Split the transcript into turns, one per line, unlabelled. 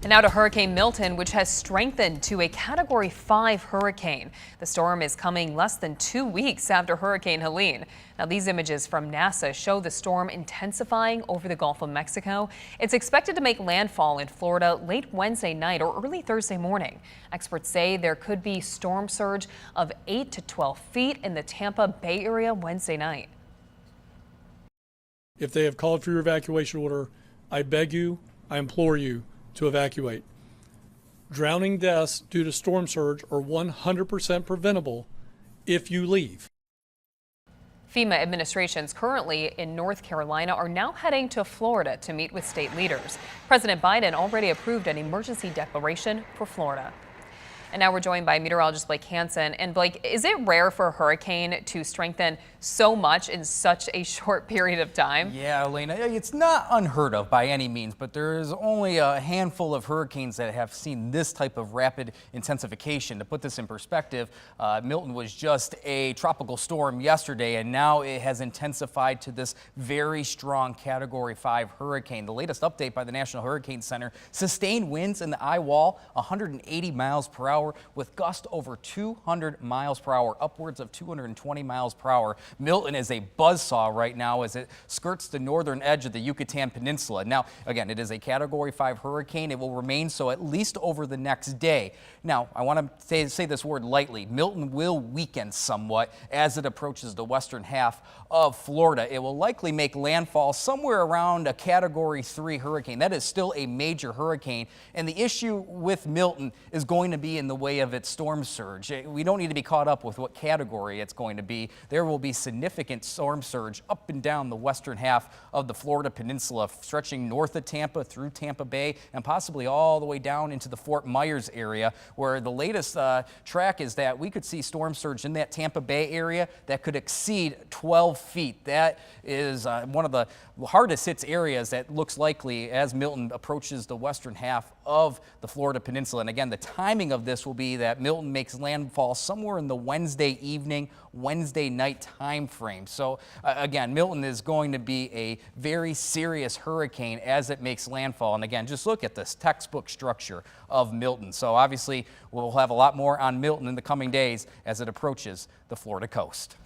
And now to Hurricane Milton, which has strengthened to a Category 5 hurricane. The storm is coming less than 2 weeks after Hurricane Helene. Now, these images from NASA show the storm intensifying over the Gulf of Mexico. It's expected to make landfall in Florida late Wednesday night or early Thursday morning. Experts say there could be storm surge of 8 to 12 feet in the Tampa Bay area Wednesday night.
If they have called for your evacuation order, I beg you, I implore you to evacuate. Drowning deaths due to storm surge are 100% preventable if you leave.
FEMA administrations currently in North Carolina are now heading to Florida to meet with state leaders. President Biden already approved an emergency declaration for Florida. And now we're joined by meteorologist Blake Hansen. And Blake, is it rare for a hurricane to strengthen so much in such a short period of time?
Yeah, Elena, it's not unheard of by any means, but there is only a handful of hurricanes that have seen this type of rapid intensification. To put this in perspective, Milton was just a tropical storm yesterday, and now it has intensified to this very strong Category 5 hurricane. The latest update by the National Hurricane Center: sustained winds in the eye wall, 180 miles per hour, with gusts over 200 miles per hour, upwards of 220 miles per hour. Milton is a buzzsaw right now as it skirts the northern edge of the Yucatan Peninsula. Now, again, it is a Category 5 hurricane. It will remain so at least over the next day. Now, I want to say this word lightly. Milton will weaken somewhat as it approaches the western half of Florida. It will likely make landfall somewhere around a Category 3 hurricane. That is still a major hurricane, and the issue with Milton is going to be in the way of its storm surge. We don't need to be caught up with what category it's going to be. There will be significant storm surge up and down the western half of the Florida Peninsula, stretching north of Tampa through Tampa Bay and possibly all the way down into the Fort Myers area, where the latest track is that we could see storm surge in that Tampa Bay area that could exceed 12 feet. That is one of the hardest hit areas that looks likely as Milton approaches the western half of the Florida Peninsula. And again, the timing of this will be that Milton makes landfall somewhere in the Wednesday evening, Wednesday night time frame. So again, Milton is going to be a very serious hurricane as it makes landfall. And again, just look at this textbook structure of Milton. So obviously we'll have a lot more on Milton in the coming days as it approaches the Florida coast.